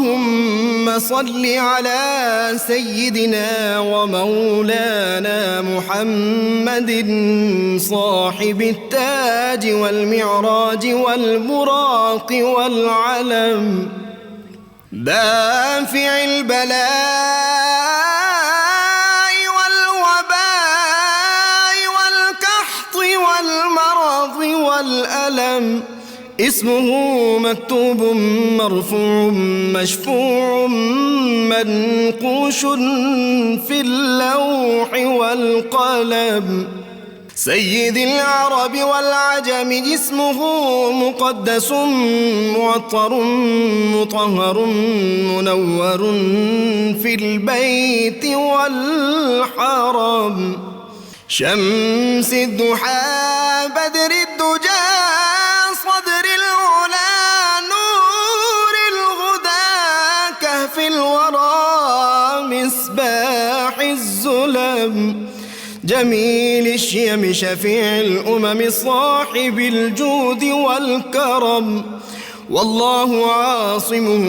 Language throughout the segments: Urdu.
اللهم صل على سيدنا ومولانا محمد صاحب التاج والمعراج والبراق والعلم، دافع البلاء والوباء والقحط والمرض والألم، اسمه مكتوب مرفوع مشفوع منقوش في اللوح والقلم، سيد العرب والعجم، جسمه مقدس معطر مطهر منور في البيت والحرم، شمس الضحى بدر الدجى صدر العلا نور الهدى كهف الورى مصباح الظلم، جميل الشيم شفيع الأمم صاحب الجود والكرم، والله عاصمه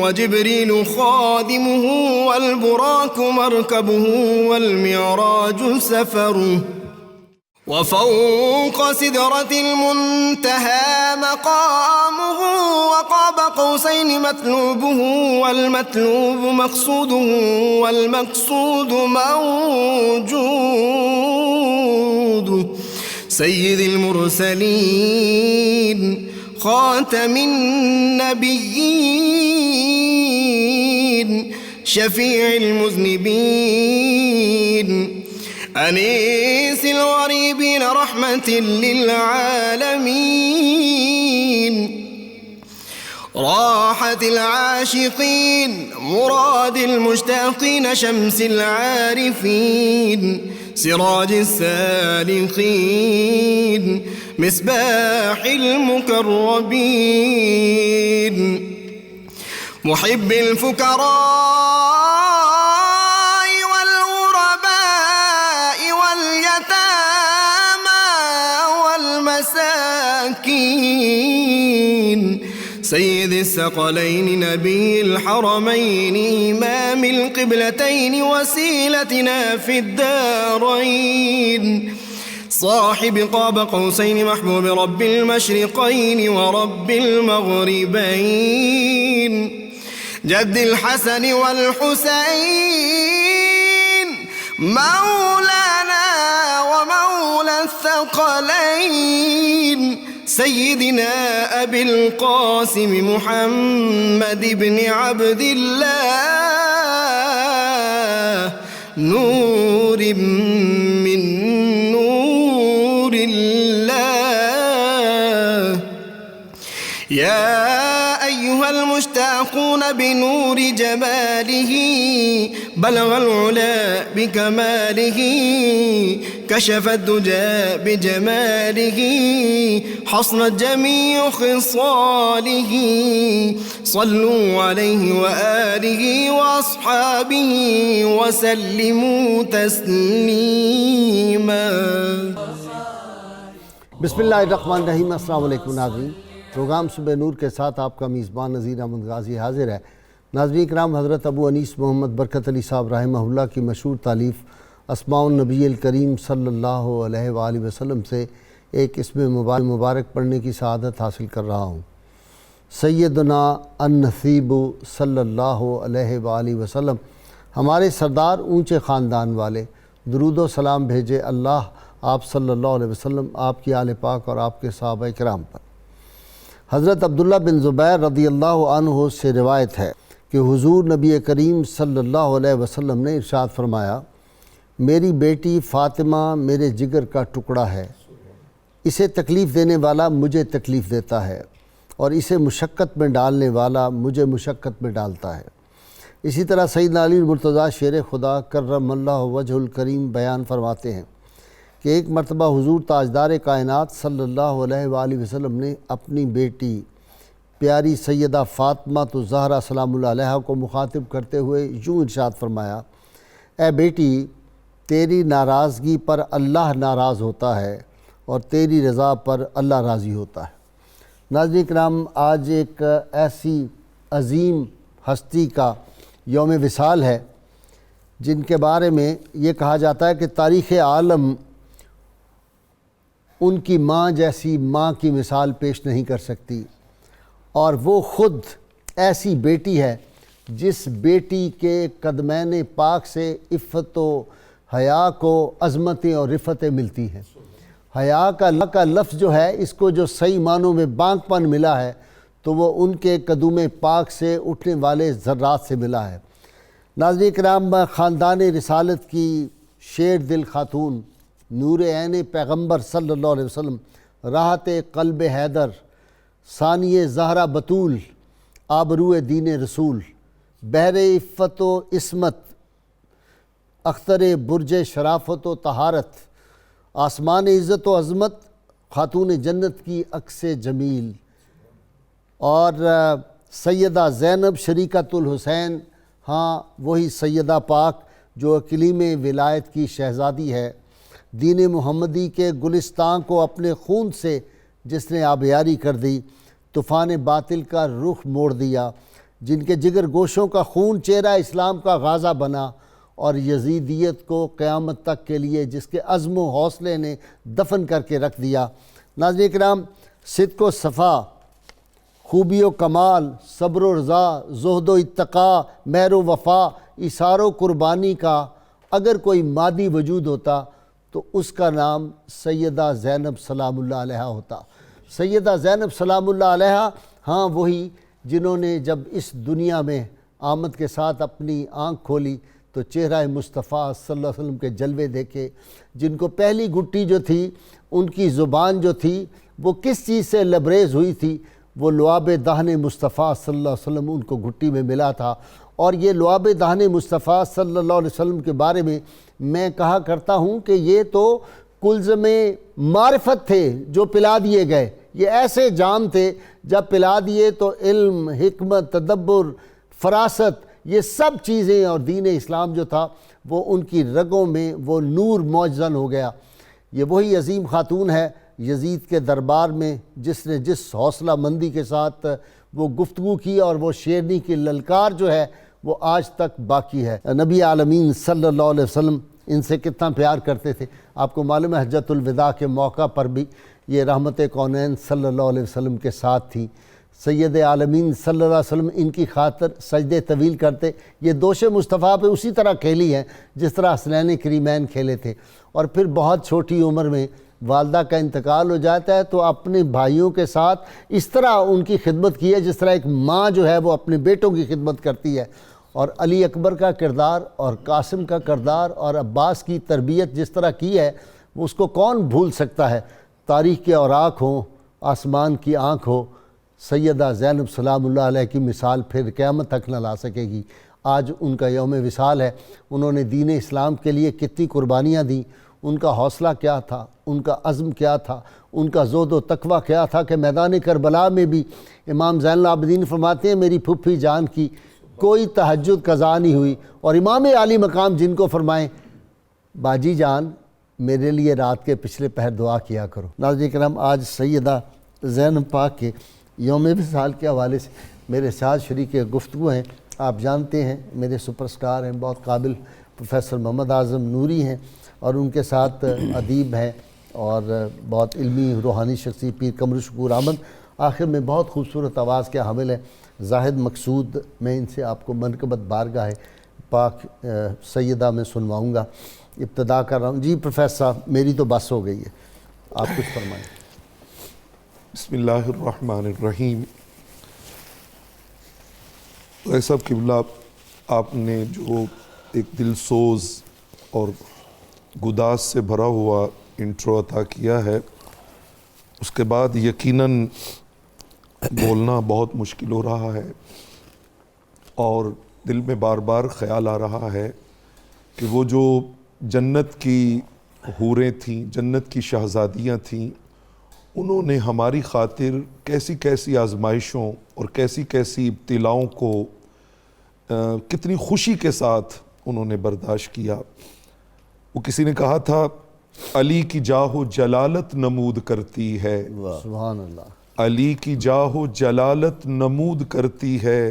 وجبريل خادمه والبراك مركبه والمعراج سفره، وفوق سدرة المنتهى مقامه، وقاب قوسين مطلوبه والمطلوب مقصوده والمقصود موجود، سيد المرسلين خاتم النبيين شفيع المذنبين، أنيس الغريبين رحمة للعالمين، راحة العاشقين مراد المشتاقين، شمس العارفين سراج السالكين، مصباح المقربين، محب الفقراء والمساكين، سيد الثقلين نبي الحرمين إمام القبلتين وسيلتنا في الدارين، صاحب قاب قوسين محبوب رب المشرقين ورب المغربين، جد الحسن والحسين مولانا ومولى الثقلين، سيدنا أبي القاسم محمد بن عبد الله، نور من نور الله، يا أيها المشتاقون بنور جماله، بلغ العلا بكماله، كشف الدجى بجماله، حصنت جميع خصاله، صلوا عليه وآله وأصحابه وسلموا تسليما۔ بسم اللہ الرحمن الرحیم۔ السلام علیکم ناظرین، پروگرام صبح نور کے ساتھ آپ کا میزبان نذیر احمد غازی حاضر ہے۔ ناظرین کرام، حضرت ابو انیس محمد برکت علی صاحب رحمہ اللہ کی مشہور تالیف اسماء النبی الکریم صلی اللہ علیہ وآلہ وسلم سے ایک اسم مبارک پڑھنے کی سعادت حاصل کر رہا ہوں۔ سیدنا النصیب صلی اللہ علیہ وآلہ وسلم، ہمارے سردار اونچے خاندان والے، درود و سلام بھیجے اللہ آپ صلی اللہ علیہ وسلم، آپ کی آل پاک اور آپ کے صحابہ کرام پر۔ حضرت عبداللہ بن زبیر رضی اللہ عنہ سے روایت ہے کہ حضور نبی کریم صلی اللہ علیہ وسلم نے ارشاد فرمایا، میری بیٹی فاطمہ میرے جگر کا ٹکڑا ہے، اسے تکلیف دینے والا مجھے تکلیف دیتا ہے اور اسے مشقت میں ڈالنے والا مجھے مشقت میں ڈالتا ہے۔ اسی طرح سیدنا علی المرتضیٰ شیر خدا کرم اللہ وجہ الکریم بیان فرماتے ہیں کہ ایک مرتبہ حضور تاجدار کائنات صلی اللہ علیہ وآلہ وسلم نے اپنی بیٹی پیاری سیدہ فاطمہ الزہرا سلام اللہ علیہا کو مخاطب کرتے ہوئے یوں ارشاد فرمایا، اے بیٹی، تیری ناراضگی پر اللہ ناراض ہوتا ہے اور تیری رضا پر اللہ راضی ہوتا ہے۔ ناظرین کرام، آج ایک ایسی عظیم ہستی کا یوم وصال ہے، جن کے بارے میں یہ کہا جاتا ہے کہ تاریخ عالم ان کی ماں جیسی ماں کی مثال پیش نہیں کر سکتی، اور وہ خود ایسی بیٹی ہے جس بیٹی کے قدمین پاک سے عفت و حیا کو عظمتیں اور رفتیں ملتی ہیں۔ حیا کا لفظ جو ہے، اس کو جو صحیح معنوں میں بانک پن ملا ہے تو وہ ان کے قدوم پاک سے اٹھنے والے ذرات سے ملا ہے۔ ناظرین کرام، خاندان رسالت کی شیر دل خاتون، نور عین پیغمبر صلی اللہ علیہ وسلم، راحت قلب حیدر، ثانی زہرا بطول، آبرو دین رسول، بحر عفت و عصمت، اختر برج شرافت و طہارت، آسمان عزت و عظمت، خاتون جنت کی عکس جمیل، اور سیدہ زینب شریکۃ الحسین، ہاں وہی سیدہ پاک جو اقلیم ولایت کی شہزادی ہے، دین محمدی کے گلستان کو اپنے خون سے جس نے آبیاری کر دی، طوفان باطل کا رخ موڑ دیا، جن کے جگر گوشوں کا خون چہرہ اسلام کا غازہ بنا، اور یزیدیت کو قیامت تک کے لیے جس کے عزم و حوصلے نے دفن کر کے رکھ دیا۔ ناظرین کرام، صدق و صفا، خوبی و کمال، صبر و رضا، زہد و اتقاء، مہر و وفا، ایثار و قربانی کا اگر کوئی مادی وجود ہوتا تو اس کا نام سیدہ زینب سلام اللہ علیہا ہوتا۔ سیدہ زینب سلام اللہ علیہا، ہاں وہی جنہوں نے جب اس دنیا میں آمد کے ساتھ اپنی آنکھ کھولی تو چہرہ مصطفیٰ صلی اللہ علیہ وسلم کے جلوے دیکھے، جن کو پہلی گٹی جو تھی، ان کی زبان جو تھی وہ کس چیز سے لبریز ہوئی تھی؟ وہ لعاب دہن مصطفیٰ صلی اللہ علیہ وسلم ان کو گھٹی میں ملا تھا۔ اور یہ لعاب دہن مصطفیٰ صلی اللہ علیہ وسلم کے بارے میں کہا کرتا ہوں کہ یہ تو کلزم معرفت تھے جو پلا دیے گئے، یہ ایسے جام تھے جب پلا دیے تو علم، حکمت، تدبر، فراست، یہ سب چیزیں، اور دین اسلام جو تھا وہ ان کی رگوں میں وہ نور موجزن ہو گیا۔ یہ وہی عظیم خاتون ہے یزید کے دربار میں جس نے جس حوصلہ مندی کے ساتھ وہ گفتگو کی، اور وہ شیرنی کی للکار جو ہے وہ آج تک باقی ہے۔ نبی عالمین صلی اللہ علیہ وسلم ان سے کتنا پیار کرتے تھے۔ آپ کو معلوم ہے حجۃ الوداع کے موقع پر بھی یہ رحمت کونین صلی اللہ علیہ وسلم کے ساتھ تھی۔ سید عالمین صلی اللہ علیہ وسلم ان کی خاطر سجدے طویل کرتے۔ یہ دوش مصطفیٰ پہ اسی طرح کھیلی ہیں جس طرح حسنین کریمین کھیلے تھے۔ اور پھر بہت چھوٹی عمر میں والدہ کا انتقال ہو جاتا ہے تو اپنے بھائیوں کے ساتھ اس طرح ان کی خدمت کی ہے جس طرح ایک ماں جو ہے وہ اپنے بیٹوں کی خدمت کرتی ہے۔ اور علی اکبر کا کردار اور قاسم کا کردار اور عباس کی تربیت جس طرح کی ہے اس کو کون بھول سکتا ہے۔ تاریخ کے اوراق ہوں، آسمان کی آنکھ ہو، سیدہ زینب سلام اللہ علیہ کی مثال پھر قیامت تک نہ لا سکے گی۔ آج ان کا یوم وصال ہے۔ انہوں نے دین اسلام کے لیے کتنی قربانیاں دیں، ان کا حوصلہ کیا تھا، ان کا عزم کیا تھا، ان کا زہد و تقویٰ کیا تھا کہ میدان کربلا میں بھی امام زین العابدین فرماتے ہیں میری پھپھی جان کی کوئی تہجد قضا نہیں ہوئی، اور امام عالی مقام جن کو فرمائیں باجی جان میرے لیے رات کے پچھلے پہر دعا کیا کرو۔ ناظرین کرام، آج سیدہ زینب پاک کے یوم وصال کے حوالے سے میرے ساتھ شریک گفتگو ہیں۔ آپ جانتے ہیں میرے سپر سٹار ہیں، بہت قابل پروفیسر محمد اعظم نوری ہیں، اور ان کے ساتھ ادیب ہیں اور بہت علمی روحانی شخصی پیر قمر شکور احمد، آخر میں بہت خوبصورت آواز کے حامل ہے زاہد مقصود۔ میں ان سے آپ کو منقبت بارگاہ پاک سیدہ میں سنواؤں گا۔ ابتدا کر رہا ہوں۔ جی پروفیسر صاحب، میری تو بس ہو گئی ہے، آپ کچھ فرمائیں۔ بسم اللہ الرحمن الرحیم۔ صاحب قبلہ، آپ نے جو ایک دل سوز اور گداز سے بھرا ہوا انٹرو عطا کیا ہے، اس کے بعد یقیناً بولنا بہت مشکل ہو رہا ہے، اور دل میں بار بار خیال آ رہا ہے کہ وہ جو جنت کی حوریں تھیں، جنت کی شہزادیاں تھیں، انہوں نے ہماری خاطر کیسی کیسی آزمائشوں اور کیسی کیسی ابتلاؤں کو کتنی خوشی کے ساتھ انہوں نے برداشت کیا۔ وہ کسی نے کہا تھا علی کی جاہ و جلالت نمود کرتی ہے، سبحان اللہ، علی کی جاہ و جلالت نمود کرتی ہے،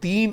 3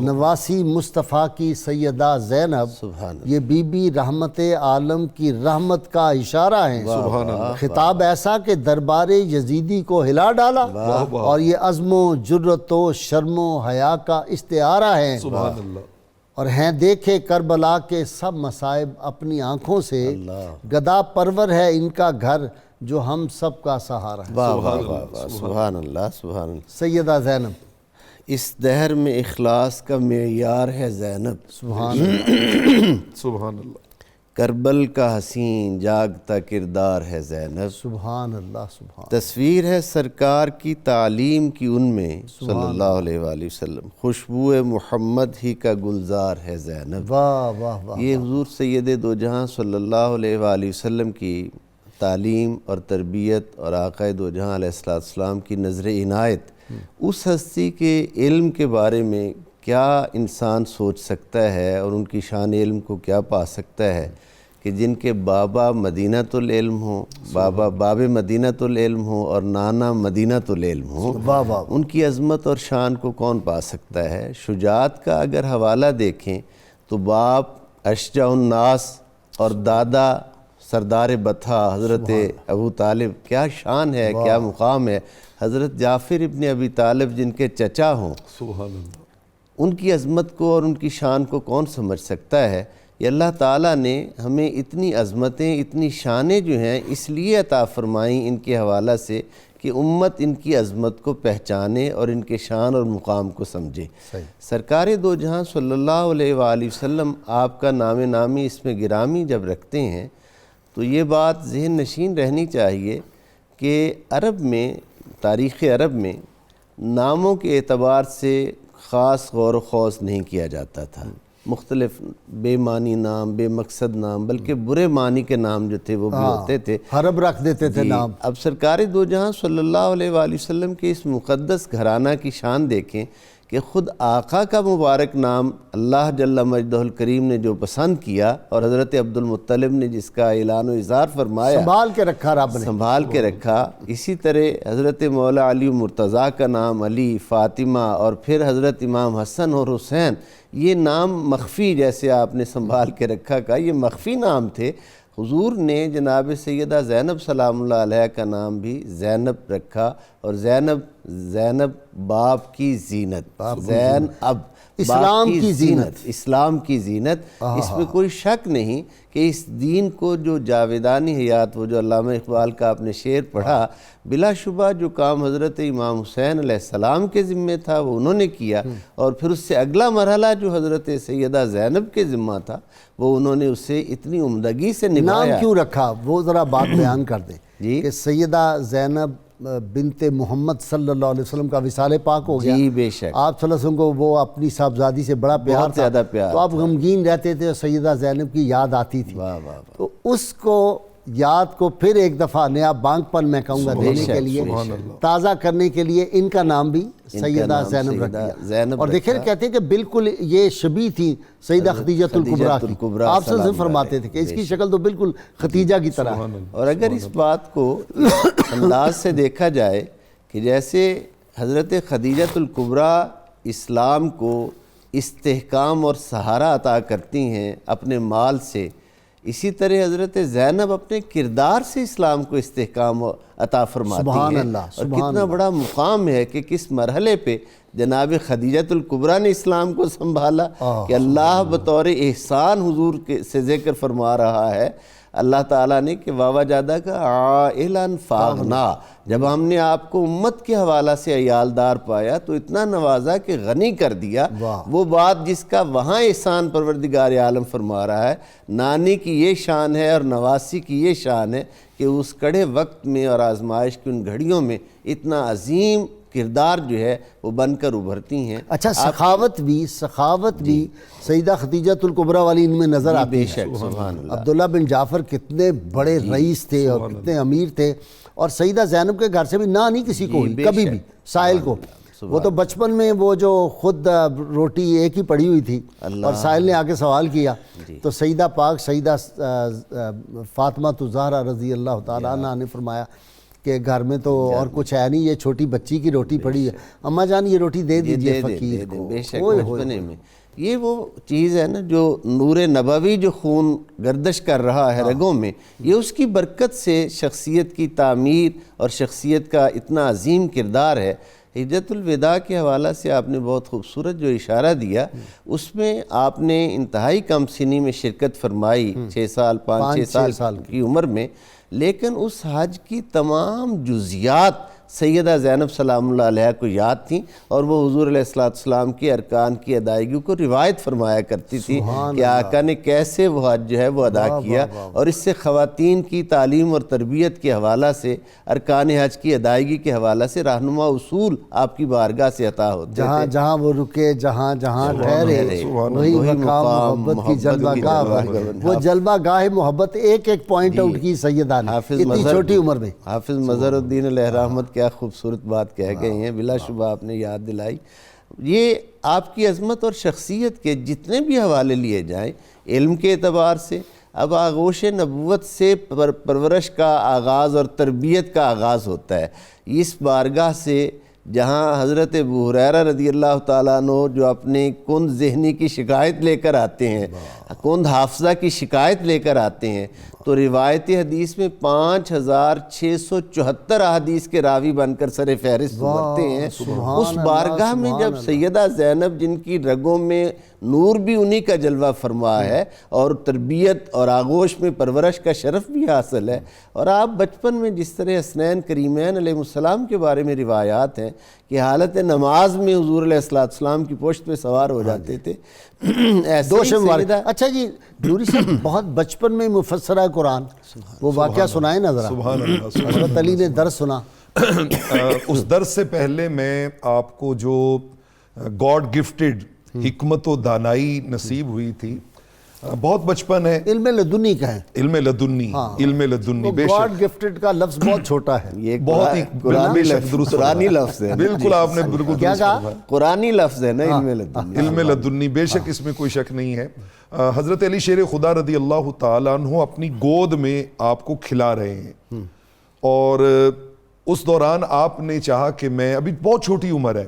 نواسی مصطفیٰ کی سیدہ زینب یہ بی بی رحمت عالم کی رحمت کا اشارہ ہیں، خطاب ایسا کہ دربار یزیدی کو ہلا ڈالا، اور یہ عزم و جرت و شرم و حیا کا استعارہ ہیں، اور ہیں دیکھے کربلا کے سب مصائب اپنی آنکھوں سے، گدا پرور ہے ان کا گھر جو ہم سب کا سہارا ہے۔ سبحان اللہ، سبحان اللہ۔ سیدہ زینب اس دہر میں اخلاص کا معیار ہے زینب، سبحان اللہ، سبحان اللہ۔ کربل کا حسین جاگتا کردار ہے زینب، سبحان اللہ، سبحان تصویر ہے سرکار کی تعلیم کی ان میں صلی اللہ علیہ وآلہ وسلم، خوشبو محمد ہی کا گلزار ہے زینب۔ واہ واہ واہ، یہ حضور سید دو جہاں صلی اللہ علیہ وآلہ وسلم کی تعلیم اور تربیت اور آقا دو جہاں علیہ السلام کی نظر عنایت، اس ہستی کے علم کے بارے میں کیا انسان سوچ سکتا ہے اور ان کی شان علم کو کیا پا سکتا ہے کہ جن کے بابا مدینۃ العلم ہوں، باب مدینۃ العلم ہوں اور نانا مدینۃ العلم ہوں، واہ واہ، ان کی عظمت اور شان کو کون پا سکتا ہے؟ شجاعت کا اگر حوالہ دیکھیں تو باپ اشجع الناس اور دادا سردار بطحہ حضرت ابو طالب، کیا شان ہے، کیا مقام ہے۔ حضرت جعفر ابن ابی طالب جن کے چچا ہوں، سبحان اللہ، ان کی عظمت کو اور ان کی شان کو کون سمجھ سکتا ہے؟ یہ اللہ تعالیٰ نے ہمیں اتنی عظمتیں، اتنی شانیں جو ہیں اس لیے عطا فرمائیں ان کے حوالہ سے کہ امت ان کی عظمت کو پہچانے اور ان کے شان اور مقام کو سمجھے۔ سرکار دو جہاں صلی اللہ علیہ وآلہ وسلم آپ کا نام نامی اس میں گرامی جب رکھتے ہیں تو یہ بات ذہن نشین رہنی چاہیے کہ عرب میں، تاریخ عرب میں ناموں کے اعتبار سے خاص غور و خوض نہیں کیا جاتا تھا، مختلف بے معنی نام، بے مقصد نام، بلکہ برے معنی کے نام جو تھے وہ بھی ہوتے تھے، حرب رکھ دیتے تھے نام۔ اب سرکار دو جہاں صلی اللہ علیہ وآلہ وسلم کے اس مقدس گھرانہ کی شان دیکھیں کہ خود آقا کا مبارک نام اللہ جل مجدہ الکریم نے جو پسند کیا اور حضرت عبد المطلب نے جس کا اعلان و اظہار فرمایا، سنبھال کے رکھا رب نے، سنبھال کے رکھا، اسی طرح حضرت مولا علی مرتضیٰ کا نام علی، فاطمہ، اور پھر حضرت امام حسن اور حسین، یہ نام مخفی جیسے آپ نے سنبھال کے رکھا کا، یہ مخفی نام تھے۔ حضور نے جناب سیدہ زینب سلام اللہ علیہ کا نام بھی زینب رکھا، اور زینب باپ کی زینت، زین اب اسلام کی زینت، اسلام کی زینت، اس میں کوئی شک نہیں کہ اس دین کو جو جاویدانی حیات، وہ جو علامہ اقبال کا آپ نے شعر پڑھا، بلا شبہ جو کام حضرت امام حسین علیہ السلام کے ذمہ تھا وہ انہوں نے کیا، اور پھر اس سے اگلا مرحلہ جو حضرت سیدہ زینب کے ذمہ تھا وہ انہوں نے اسے اتنی عمدگی سے نبھایا۔ نام کیوں رکھا وہ ذرا بات بیان کر دیں جی، کہ سیدہ زینب بنت محمد صلی اللہ علیہ وسلم کا وصال پاک ہو گیا، جی بے شک، آپ صلی اللہ علیہ وسلم کو وہ اپنی صاحبزادی سے بڑا پیار بہت تھا، زیادہ پیار تو آپ غمگین رہتے تھے اور سیدہ زینب کی یاد آتی تھی، واہ واہ واہ، تو اس کو یاد کو پھر ایک دفعہ نیا بانگ پن میں کہوں گا دینے کے لیے، تازہ کرنے کے لیے ان کا نام بھی سیدہ زینب رکھ دیا۔ اور دیکھیں کہتے ہیں کہ بالکل یہ شبیہ تھی سیدہ خدیجۃ الکبریٰ کی، آپ صلی اللہ علیہ وسلم فرماتے تھے کہ اس کی شکل تو بالکل ختیجہ کی طرح ہے۔ اور اگر اس بات کو انداز سے دیکھا جائے کہ جیسے حضرت خدیجۃ الکبریٰ اسلام کو استحکام اور سہارا عطا کرتی ہیں اپنے مال سے، اسی طرح حضرت زینب اپنے کردار سے اسلام کو استحکام عطا فرماتی سبحان ہیں، اللہ، اور کتنا بڑا مقام ہے کہ کس مرحلے پہ جناب خدیجۃ الکبریٰ نے اسلام کو سنبھالا، کہ اللہ بطور احسان حضور سے ذکر فرما رہا ہے اللہ تعالیٰ نے کہ وَوَجَدَكَ عَائِلًا فَأَغْنَىٰ، جب ہم نے آپ کو امت کے حوالہ سے عیالدار پایا تو اتنا نوازا کہ غنی کر دیا۔ وہ بات جس کا وہاں احسان پروردگار عالم فرما رہا ہے، نانی کی یہ شان ہے اور نواسی کی یہ شان ہے کہ اس کڑے وقت میں اور آزمائش کی ان گھڑیوں میں اتنا عظیم کردار جو ہے وہ بن کر ابھرتی ہیں۔ اچھا، سخاوت بھی سیدہ خدیجۃ الکبریٰ والی ان میں نظر آتی ہے۔ بے شک، سبحان اللہ۔ عبداللہ بن جعفر کتنے بڑے رئیس تھے اور کتنے امیر تھے، اور سیدہ زینب کے گھر سے بھی نہ نہیں کسی کو ہوئی کبھی بھی، سائل کو، وہ تو بچپن میں وہ جو خود روٹی ایک ہی پڑی ہوئی تھی اور سائل نے آ کے سوال کیا تو سیدہ پاک سیدہ فاطمہ الزہرا رضی اللہ تعالیٰ عنہ نے فرمایا کہ گھر میں تو اور کچھ ہے نہیں, یہ چھوٹی بچی کی روٹی پڑی ہے, اماں جان یہ روٹی دے دیجئے فقیر کو. بے شک بچپنے میں یہ وہ چیز ہے نا جو نور نبوی جو خون گردش کر رہا ہے رگوں میں, یہ اس کی برکت سے شخصیت کی تعمیر اور شخصیت کا اتنا عظیم کردار ہے. حجت الوداع کے حوالہ سے آپ نے بہت خوبصورت جو اشارہ دیا, اس میں آپ نے انتہائی کم سنی میں شرکت فرمائی, 6 سال 5-6 سال کی عمر میں, لیکن اس حج کی تمام جزیات سیدہ زینب سلام اللہ علیہ کو یاد تھیں, اور وہ حضور علیہ السلام کی ارکان کی ادائیگی کو روایت فرمایا کرتی تھی کہ آقا نے کیسے وہ حج جو ہے وہ ادا کیا, اور اس سے خواتین کی تعلیم اور تربیت کے حوالہ سے, ارکان حج کی ادائیگی کے حوالہ سے رہنما اصول آپ کی بارگاہ سے عطا ہوتے تھے. جہاں جہاں وہ رکے, جہاں جہاں ٹھہرے, وہی مقام محبت کی جلوہ گاہ. وہ جلوہ گاہ محبت ایک ایک پوائنٹ آؤٹ کی سیدہ نے اتنی چھوٹی عمر میں. حافظ مظہر الدین علیہ رحمت کیا خوبصورت بات کہہ گئے ہیں, بلا شبہ آپ نے یاد دلائی. یہ آپ کی عظمت اور شخصیت کے جتنے بھی حوالے لیے جائیں, علم کے اعتبار سے, اب آغوش نبوت سے پرورش کا آغاز اور تربیت کا آغاز ہوتا ہے. اس بارگاہ سے جہاں حضرت ابو ہریرہ رضی اللہ تعالیٰ عنہ جو اپنے کند ذہنی کی شکایت لے کر آتے ہیں, کند حافظہ کی شکایت لے کر آتے ہیں, تو روایت حدیث میں 5674 احادیث کے راوی بن کر سر فہرست ابھرتے ہیں. اس بارگاہ میں جب سیدہ زینب جن کی رگوں میں نور بھی انہی کا جلوہ فرما ہے, اور تربیت اور آغوش میں پرورش کا شرف بھی حاصل ہے, اور آپ بچپن میں جس طرح حسنین کریمین علیہ السلام کے بارے میں روایات ہیں کہ حالت نماز میں حضور علیہ السلام کی پشت پہ سوار ہو جاتے تھے, اچھا جی نوری صاحب, بہت بچپن میں مفسرہ قرآن, وہ واقعہ سنائیں نا ذرا. سبحان اللہ. حضرت علی نے درس سنا. اس درس سے پہلے میں آپ کو جو گاڈ گفٹڈ حکمت و دانائی نصیب ہوئی تھی, بہت بچپن ہے, علم لدنی کا ہے, علم لدنی, علم لدنی. بے گاڈ گفٹڈ کا لفظ بہت چھوٹا ہے, یہ بہت ہی بے شک درست, قرآنی لفظ ہے, بالکل آپ نے بالکل کیا کہا, قرآنی لفظ ہے نا علم لدنی. علم لدنی بے شک, اس میں کوئی شک نہیں ہے. حضرت علی شیر خدا رضی اللہ تعالیٰ عنہ اپنی گود میں آپ کو کھلا رہے ہیں, اور اس دوران آپ نے چاہا کہ میں, ابھی بہت چھوٹی عمر ہے,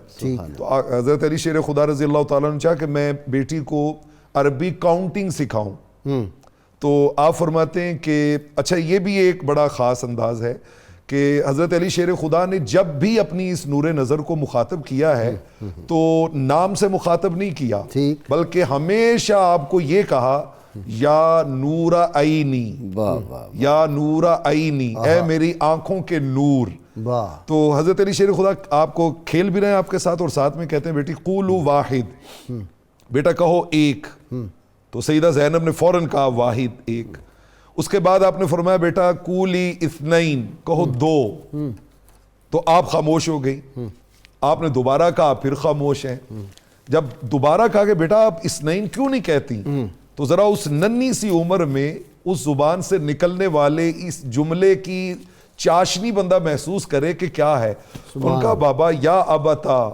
تو حضرت علی شیر خدا رضی اللہ تعالیٰ نے چاہا کہ میں بیٹی کو عربی کاؤنٹنگ سکھاؤں. تو آپ فرماتے ہیں کہ اچھا یہ بھی ایک بڑا خاص انداز ہے کہ حضرت علی شیر خدا نے جب بھی اپنی اس نور نظر کو مخاطب کیا ہے تو نام سے مخاطب نہیں کیا, بلکہ ہمیشہ آپ کو یہ کہا یا نور عینی, یا نور عینی, اے میری آنکھوں کے نور. تو حضرت علی شیر خدا آپ کو کھیل بھی رہے ہیں آپ کے ساتھ, اور ساتھ میں کہتے ہیں بیٹی قولوا واحد, بیٹا کہو ایک. تو سیدہ زینب نے فوراً کہا واحد, ایک. اس کے بعد آپ نے فرمایا بیٹا قولی اثنین, کہو 2. تو آپ خاموش ہو گئی. آپ نے دوبارہ کہا, پھر خاموش ہیں. جب دوبارہ کہا کہ بیٹا آپ اثنین کیوں نہیں کہتی, تو ذرا اس ننھی سی عمر میں اس زبان سے نکلنے والے اس جملے کی چاشنی بندہ محسوس کرے کہ کیا ہے. ان کا بابا یا ابتا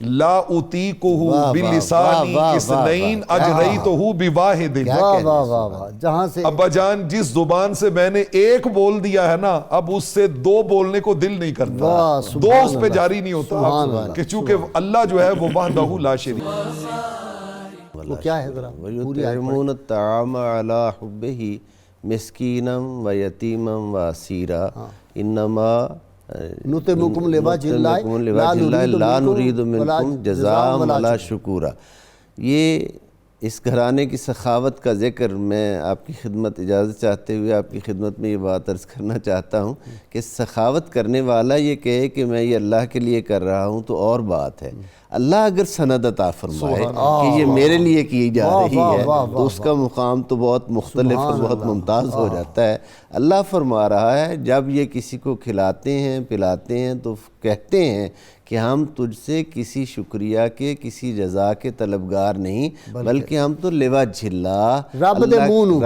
لا اطیقہ بلسانی اثنین اجریتہ بواحد. جہاں سے ابا جان جس زبان سے میں نے ایک بول دیا ہے نا, اب اس سے 2 بولنے کو دل نہیں کرتا, 2 اس پہ جاری نہیں ہوتا, کہ چونکہ اللہ جو ہے وہ وحدہ لا شریک. وہ کیا ہے ذرا وَيُطْعِمُونَ الطَّعَامَ عَلَىٰ حُبِّهِ مِسْكِينًا وَيَتِيمًا وَأَسِيرًا إِنَّمَا نُطْعِمُكُمْ لِوَجْهِ اللَّهِ لَا نُرِيدُ مِنْكُمْ جَزَاءً وَلَا شُكُورًا. یہ اس گھرانے کی سخاوت کا ذکر میں آپ کی خدمت اجازت چاہتے ہوئے آپ کی خدمت میں یہ بات عرض کرنا چاہتا ہوں کہ سخاوت کرنے والا یہ کہے کہ میں یہ اللہ کے لیے کر رہا ہوں تو اور بات ہے. اللہ اگر سند عطا فرمائے کہ یہ میرے لیے کی جا رہی ہے تو اس کا مقام تو بہت مختلف اور بہت ممتاز ہو جاتا ہے. اللہ فرما رہا ہے جب یہ کسی کو کھلاتے ہیں پلاتے ہیں تو کہتے ہیں کہ ہم تجھ سے کسی شکریہ کے کسی جزا کے طلبگار نہیں, بلکہ ہم تو لوجہ اللہ رب دے مونو,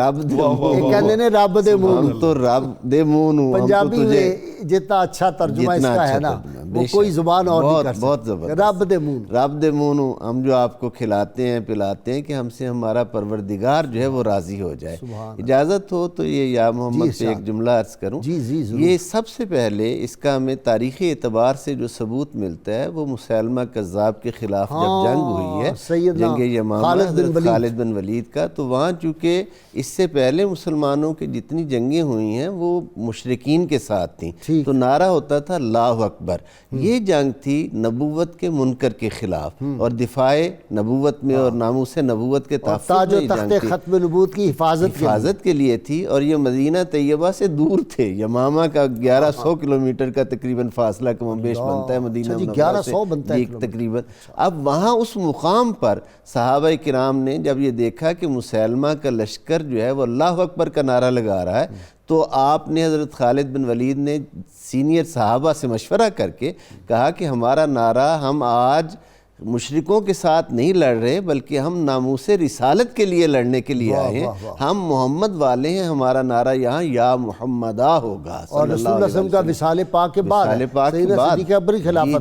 ایک کہنے نے رب دے مونو, ہم تو رب دے مونو. پنجابی میں جتنا اچھا ترجمہ اس کا ہے نا, وہ کوئی زبان اور نہیں کر سکتی. بہت زبردست. رب دے منہ رب دے منہ ہم جو آپ کو کھلاتے ہیں پلاتے ہیں کہ ہم سے ہمارا پروردگار جو ہے وہ راضی ہو جائے. اجازت ہو تو یہ یا محمد پہ ایک جملہ عرض کروں. یہ سب سے پہلے اس کا ہمیں تاریخی اعتبار سے جو ثبوت ملتا ہے وہ مسیلمہ کذاب کے خلاف جب جنگ ہوئی ہے، جنگ یمامہ حضرت خالد بن ولید کا، تو وہاں چونکہ اس سے پہلے مسلمانوں کی جتنی جنگیں ہوئی ہیں وہ مشرکین کے ساتھ تھیں، تو نعرہ ہوتا تھا اللہ اکبر. یہ جنگ تھی نبوت کے منکر کے خلاف اور دفاع نبوت میں اور ناموس نبوت کے تحفظ میں تخت ختم نبوت کی حفاظت کے لیے تھی. اور یہ مدینہ طیبہ سے دور تھے. یمامہ کا 1100 کلومیٹر کا تقریباً فاصلہ کم و بیش بنتا ہے مدینہ منورہ سے تقریباً. اب وہاں اس مقام پر صحابہ کرام نے جب یہ دیکھا کہ مسیلمہ کا لشکر جو ہے وہ اللہ اکبر کا نعرہ لگا رہا ہے، تو آپ نے حضرت خالد بن ولید نے سینئر صحابہ سے مشورہ کر کے کہا کہ ہمارا نعرہ ہم آج مشرکوں کے ساتھ نہیں لڑ رہے بلکہ ہم ناموس رسالت کے لیے لڑنے کے لیے آئے ہیں. ہم محمد والے ہیں. ہمارا نعرہ یہاں یا محمدہ ہوگا. اور رسول اللہ صلی اللہ علیہ وسلم کا وصال پاک کے بعد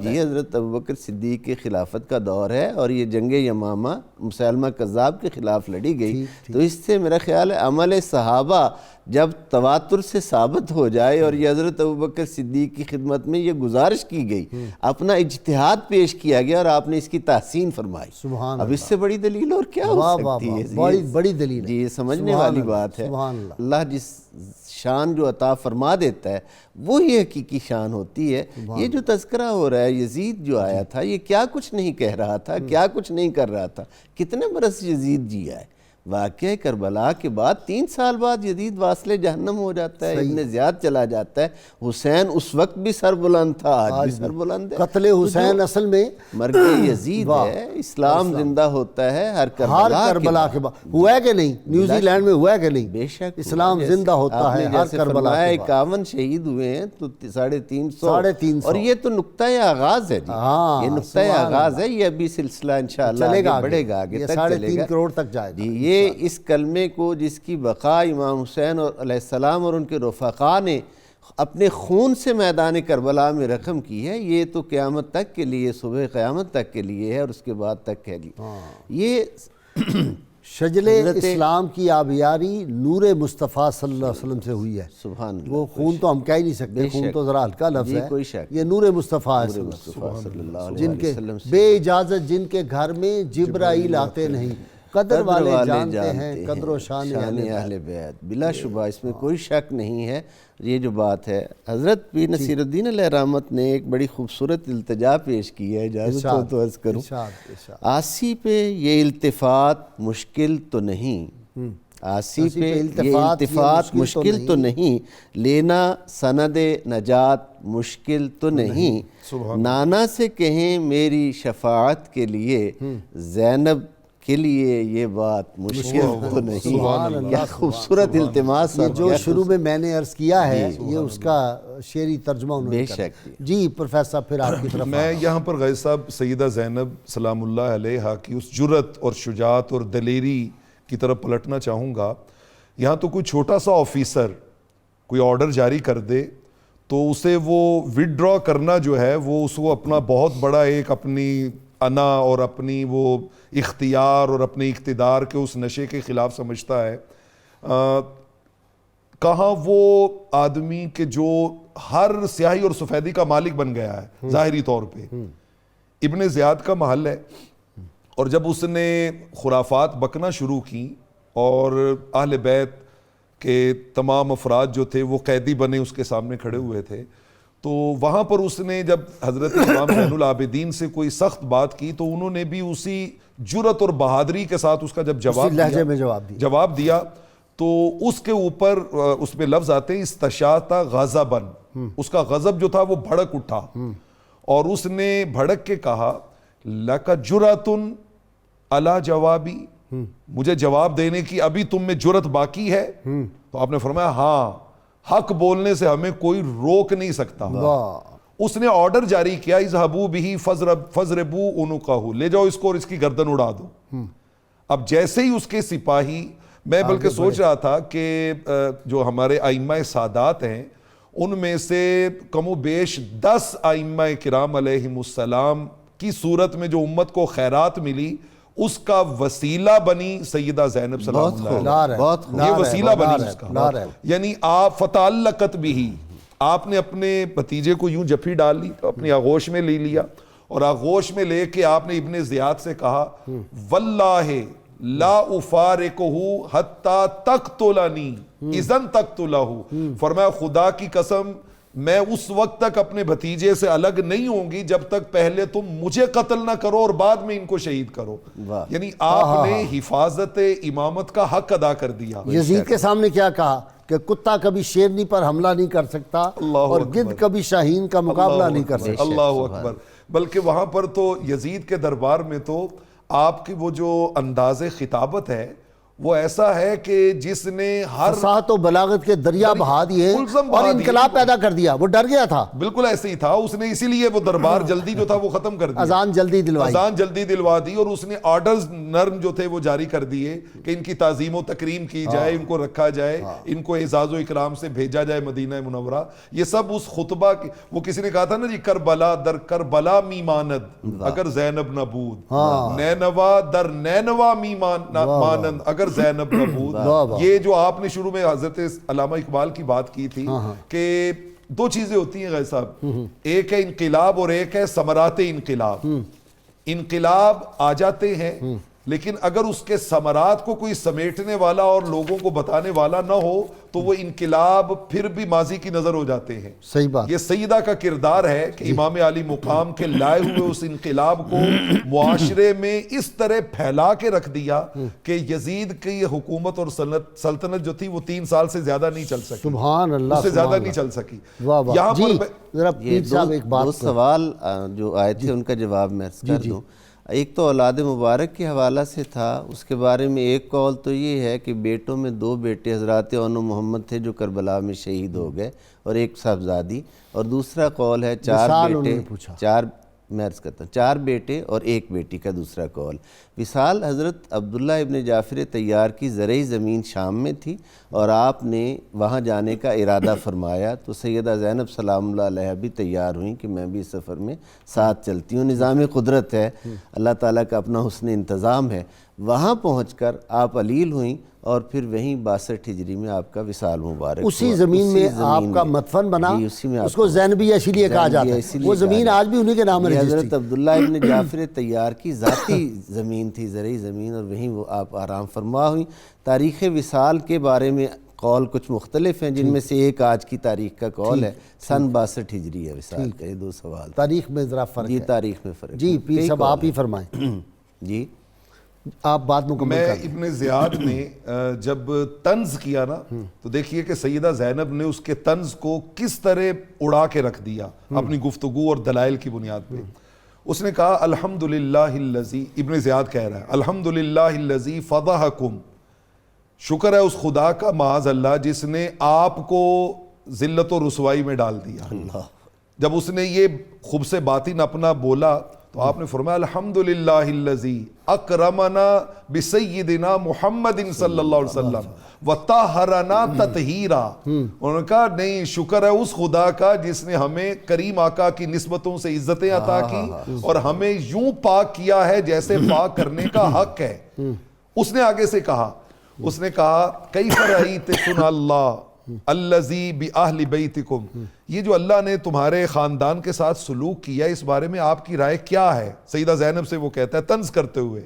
جی حضرت ابوبکر صدیق کی خلافت کا دور ہے اور یہ جنگ یمامہ مسیلمہ کذاب کے خلاف لڑی گئی. تو اس سے میرا خیال ہے عمل صحابہ جب تواتر سے ثابت ہو جائے اور یہ حضرت ابوبکر صدیق کی خدمت میں یہ گزارش کی گئی، اپنا اجتہاد پیش کیا گیا اور آپ نے اس کی تحسین فرمائی. اب اس سے بڑی دلیل اور کیا ہو سکتی ہے؟ بڑی دلیل. جی یہ سمجھنے والی بات ہے. اللہ جس شان جو عطا فرما دیتا ہے وہی حقیقی شان ہوتی ہے. یہ جو تذکرہ ہو رہا ہے یزید جو آیا تھا یہ کیا کچھ نہیں کہہ رہا تھا، کیا کچھ نہیں کر رہا تھا. کتنے برس یزید جیا ہے. واقعہ کربلا کے بعد 3 سال بعد یزید واصل جہنم ہو جاتا ہے. ابن زیاد چلا جاتا ہے. حسین اس وقت بھی سر بلند تھا، آج بھی سر بلند ہے. قتل حسین اصل میں مرگ یزید ہے. اسلام زندہ ہوتا ہے ہر کربلا کے بعد. ہوا ہے کہ نہیں؟ نیوزی لینڈ میں ہوا ہے کہ نہیں؟ بے شک اسلام زندہ ہوتا ہے ہر کربلا کے بعد. 51 شہید ہوئے ہیں تو 350. اور یہ تو نقطہ آغاز ہے جی. یہ نقطہ آغاز ہے. یہ ابھی سلسلہ انشاءاللہ بڑھے گا، آگے تک چلے گا. 3.5 کروڑ تک جائے گا. یہ اس کلمے کو جس کی بقا امام حسین علیہ السلام اور ان کے رفقا نے اپنے خون سے میدان کربلا میں رقم کی ہے، یہ تو قیامت تک کے لیے، صبح قیامت تک کے لیے ہے اور اس کے بعد تک کے لیے. یہ شجل اسلام کی آبیاری نور مصطفیٰ صلی اللہ علیہ وسلم سے ہوئی ہے. سبحان اللہ. وہ خون تو ہم کہہ ہی نہیں سکتے، خون تو ذرا ہلکا لفظ ہے. یہ نور مصطفیٰ ہے جن کے بے اجازت جن کے گھر میں جبرائیل آتے نہیں. قدر والے جانتے ہیں قدر و شان اہل بیت. بلا شبہ اس میں کوئی شک نہیں ہے. یہ جو بات ہے حضرت پیر نصیر الدین علیہ رحمت نے ایک بڑی خوبصورت التجا پیش کی ہے، اجازت ہو تو عرض کروں. آسی پہ یہ التفات مشکل تو نہیں، آسی پہ یہ التفات مشکل تو نہیں، لینا سند نجات مشکل تو نہیں. نانا سے کہیں میری شفاعت کے لیے، زینب کے لیے یہ بات مشکل تو نہیں. کیا خوبصورت التماس. یہ جو شروع میں نے عرض کیا ہے یہ اس کا شعری ترجمہ انہوں نے کیا. جی پروفیسر پھر آپ کی طرف. میں یہاں پر غازی صاحب سیدہ زینب سلام اللہ علیہا کی اس جرأت اور شجاعت اور دلیری کی طرف پلٹنا چاہوں گا. یہاں تو کوئی چھوٹا سا آفیسر کوئی آرڈر جاری کر دے تو اسے وہ وڈرا کرنا جو ہے وہ اس کو اپنا بہت بڑا ایک اپنی انا اور اپنی وہ اختیار اور اپنے اقتدار کے اس نشے کے خلاف سمجھتا ہے. کہاں وہ آدمی کہ جو ہر سیاہی اور سفیدی کا مالک بن گیا ہے ظاہری طور پہ. ابن زیاد کا محل ہے اور جب اس نے خرافات بکنا شروع کی اور اہل بیت کے تمام افراد جو تھے وہ قیدی بنے اس کے سامنے کھڑے ہوئے تھے، تو وہاں پر اس نے جب حضرت امام زین العابدین سے کوئی سخت بات کی تو انہوں نے بھی اسی جرأت اور بہادری کے ساتھ اس کا جب جواب دیا تو اس کے اوپر اس میں لفظ آتے ہیں استشاط غضبا. اس کا غضب جو تھا وہ بھڑک اٹھا اور اس نے بھڑک کے کہا لک جرأۃ علی جوابی، مجھے جواب دینے کی ابھی تم میں جرأت باقی ہے؟ تو آپ نے فرمایا ہاں، حق بولنے سے ہمیں کوئی روک نہیں سکتا. اس نے آرڈر جاری کیا اذهبوا به فضربوا عنقه، لے جاؤ اس کو اور اس کی گردن اڑا دو. اب جیسے ہی اس کے سپاہی، میں بلکہ سوچ رہا تھا کہ جو ہمارے ائمہ سادات ہیں ان میں سے کم و بیش 10 ائمہ کرام علیہم السلام کی صورت میں جو امت کو خیرات ملی اس کا وسیلہ بنی سیدہ زینب سلام اللہ علیہ، یہ وسیلہ بنی اس کا، یعنی آپ فتعلقت بھی، آپ نے اپنے بھتیجے کو یوں جپھی ڈال لی، اپنی آغوش میں لے لیا، اور آغوش میں لے کے آپ نے ابن زیاد سے کہا واللہ لا افارقہ حتی تقتلنی اذن تقتلہ، فرمایا خدا کی قسم میں اس وقت تک اپنے بھتیجے سے الگ نہیں ہوں گی جب تک پہلے تم مجھے قتل نہ کرو اور بعد میں ان کو شہید کرو. یعنی آپ نے حفاظت امامت کا حق ادا کر دیا. یزید کے سامنے کیا کہا کہ کتا کبھی شیرنی پر حملہ نہیں کر سکتا اور گدھ کبھی شاہین کا مقابلہ نہیں کر سکتا. اللہ اکبر. بلکہ وہاں پر تو یزید کے دربار میں تو آپ کی وہ جو انداز خطابت ہے وہ ایسا ہے کہ جس نے ہر فصاحت و بلاغت کے دریا بہا دیے اور انقلاب پیدا کر دیا. وہ ڈر گیا تھا. بالکل ایسے ہی تھا. اس نے اسی لیے وہ دربار جلدی جو تھا وہ ختم کر دیا, اذان جلدی دلوائی, اذان جلدی دلوا دی, اور اس نے آرڈرز نرم جو تھے وہ جاری کر دیے کہ ان کی تعظیم و تکریم کی جائے, ان کو رکھا جائے, ان کو اعزاز و اکرام سے بھیجا جائے مدینہ منورہ. یہ سب اس خطبہ کی, وہ کسی نے کہا تھا نا جی, کربلا در کربلا می ماند اگر زینب نہ بود, نینوا در نینوا می مانند اگر زینب نہ بود. یہ جو آپ نے شروع میں حضرت علامہ اقبال کی بات کی تھی کہ دو چیزیں ہوتی ہیں غازی صاحب, ایک ہے انقلاب اور ایک ہے ثمرات انقلاب. انقلاب آ جاتے ہیں لیکن اگر اس کے ثمرات کو کوئی سمیٹنے والا اور لوگوں کو بتانے والا نہ ہو تو وہ انقلاب پھر بھی ماضی کی نظر ہو جاتے ہیں. صحیح بات. یہ سیدہ کا کردار ہے کہ امام علی مقام کے لائے ہوئے اس انقلاب کو معاشرے میں اس طرح پھیلا کے رکھ دیا کہ یزید کی حکومت اور سلطنت جو تھی وہ 3 سال سے زیادہ نہیں چل سکی. سبحان اللہ, اس سے زیادہ نہیں چل سکی. یہاں پر ذرا پیر صاحب ایک بات, دو سوال جو آئے تھے ان کا جواب میں عرض کر دوں. ایک تو اولاد مبارک کے حوالہ سے تھا, اس کے بارے میں ایک قول تو یہ ہے کہ بیٹوں میں 2 بیٹے حضرات اون و محمد تھے جو کربلا میں شہید ہو گئے اور ایک صاحبزادی, اور دوسرا قول ہے 4 بیٹے, میں عرض کرتا ہوں 4 بیٹے اور 1 بیٹی کا دوسرا قول. وصال حضرت عبداللہ ابن جعفر طیار کی زرعی زمین شام میں تھی اور آپ نے وہاں جانے کا ارادہ فرمایا تو سیدہ زینب سلام اللہ علیہ بھی تیار ہوئیں کہ میں بھی اس سفر میں ساتھ چلتی ہوں. نظام قدرت ہے, اللہ تعالیٰ کا اپنا حسن انتظام ہے. وہاں پہنچ کر آپ علیل ہوئیں اور پھر وہیں 62 ہجری میں آپ کا وصال مبارک اسی زمین میں آپ کا مدفن بنا, اس کو زینبیہ اسی لیے کہا جاتا ہے. وہ زمین آج بھی انہی کے نام ہے. حضرت عبداللہ ابن جعفر طیار کی ذاتی زمین تھی, زرعی زمین, اور وہیں وہ آپ آرام فرما ہوئیں. تاریخ وصال کے بارے میں قول کچھ مختلف ہیں, جن میں سے ایک آج کی تاریخ کا قول ہے سن 62 ہجری ہے وصال کا. یہ 2 سوال تاریخ میں ذرا فرق ہے. جی تاریخ میں فرق. جی پیر صاحب آپ ہی فرمائیں. جی آپ بات مکمل میں کریں. ابن زیاد نے جب طنز کیا نا تو دیکھیے کہ سیدہ زینب نے اس کے طنز کو کس طرح اڑا کے رکھ دیا اپنی گفتگو اور دلائل کی بنیاد پہ. اس نے کہا الحمدللہ الذی, ابن زیاد کہہ رہا ہے الحمدللہ الذی فضحکم, شکر ہے اس خدا کا معاذ اللہ جس نے آپ کو ذلت و رسوائی میں ڈال دیا. جب اس نے یہ خبث باطن اپنا بولا تو آپ نے فرمایا الحمدللہ الذی اکرمنا بسیدنا محمد صلی اللہ علیہ وسلم وطہرنا تطہیرا. انہوں نے کہا نہیں, شکر ہے اس خدا کا جس نے ہمیں کریم آقا کی نسبتوں سے عزتیں عطا کی اور ہمیں یوں پاک کیا ہے جیسے پاک کرنے کا حق ہے. اس نے آگے سے کہا, اس نے کہا کیف رأیت سن اللہ الذی بأہل بیتکم, یہ جو اللہ نے تمہارے خاندان کے ساتھ سلوک کیا اس بارے میں آپ کی رائے کیا ہے. سیدہ زینب سے وہ کہتا ہے طنز کرتے ہوئے.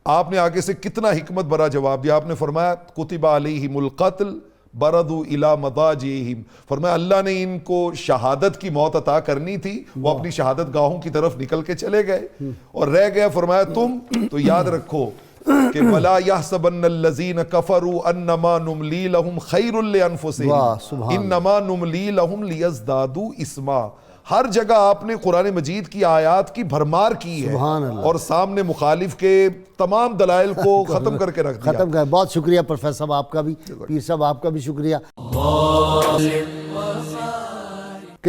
آپ نے آگے سے کتنا حکمت بھرا جواب دیا. آپ نے فرمایا کتب علیہم القتل بردوا الی مضاجعہم, فرمایا اللہ نے ان کو شہادت کی موت عطا کرنی تھی, وہ اپنی شہادت گاہوں کی طرف نکل کے چلے گئے اور رہ گئے. فرمایا تم تو یاد رکھو کہ وَلَا يَحْسَبَنَّ الَّذِينَ كَفَرُوا أَنَّمَا نُمْلِي لَهُمْ خَيْرٌ لِأَنفُسِهِمْ إِنَّمَا نُمْلِي لَهُمْ لِيَزْدَادُوا إِثْمًا. ہر جگہ آپ نے قرآن مجید کی آیات کی بھرمار کی ہے اور سامنے مخالف کے تمام دلائل کو ختم کر کے رکھ دیا. بہت شکریہ پروفیسر صاحب آپ کا بھی, پیر صاحب آپ کا بھی شکریہ.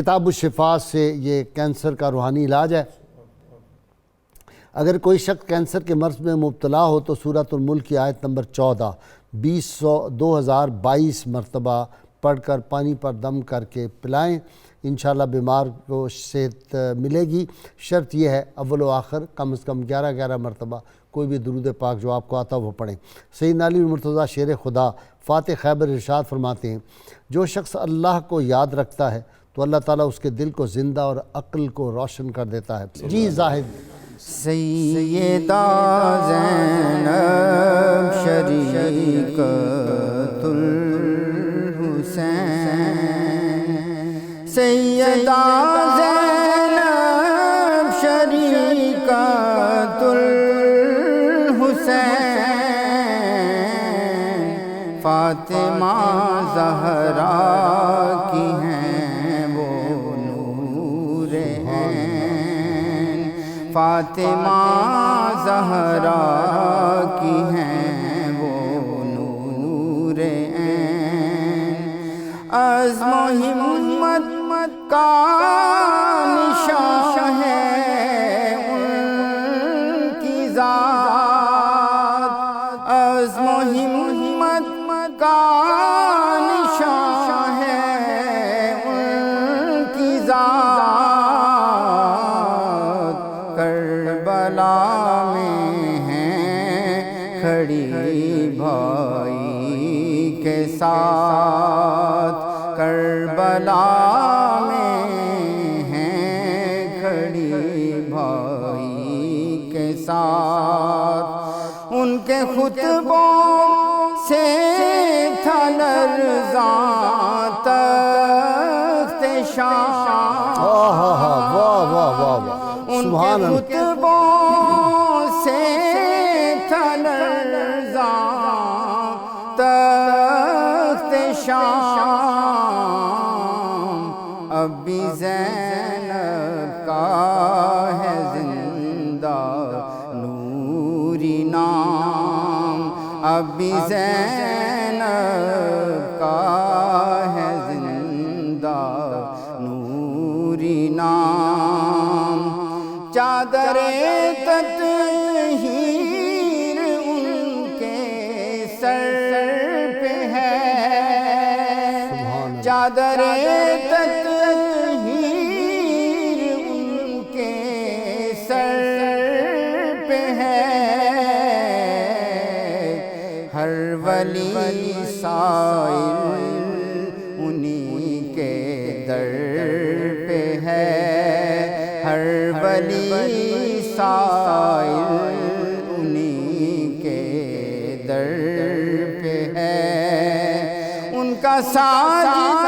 کتاب الشفاء سے یہ کینسر کا روحانی علاج ہے. اگر کوئی شخص کینسر کے مرض میں مبتلا ہو تو سورۃ الملک کی آیت نمبر 14 2022 مرتبہ پڑھ کر پانی پر دم کر کے پلائیں، انشاءاللہ بیمار کو صحت ملے گی۔ شرط یہ ہے اول و آخر کم از کم 11 مرتبہ کوئی بھی درود پاک جو آپ کو آتا وہ پڑھیں۔ سیدنا علی المرتضیٰ شیر خدا فاتح خیبر ارشاد فرماتے ہیں، جو شخص اللہ کو یاد رکھتا ہے تو اللہ تعالیٰ اس کے دل کو زندہ اور عقل کو روشن کر دیتا ہے۔ جی زاہد۔ سیدہ زینب شریکۃ الحسین، سیدہ زینب شریکۃ الحسین، فاطمہ زہرا کی ہیں وہ نور عین، فاطمہ زہرا کی ہیں وہ نور عین، عزم و ہمت کا نشان ہے ان کی ذات، عزم و ہمت کا نشان ہے ان کی ذات، کربلا میں ہیں کھڑی بھائی کے ساتھ، کربلا میں ہیں کھڑی بھائی کے ساتھ، ان کے خطبوں سے تھا لرزاں تخت شام، واہ واہ واہ واہ، ان کے سبحان اللہ۔ خطبوں سے تھا لرزاں تخت شام، اب بھی زینب کا ہے زندہ نوری نام، اب بھی زینب کا ہے زندہ نوری نام، چادر تطہیر ان کے سر پہ ہے، چادر تطہیر ان کے سر پہ ہے، ہر ولی سائل انہی کے در پہ ہے، ہر ولی سائل انہی کے در پہ ہے، ان کا ساجد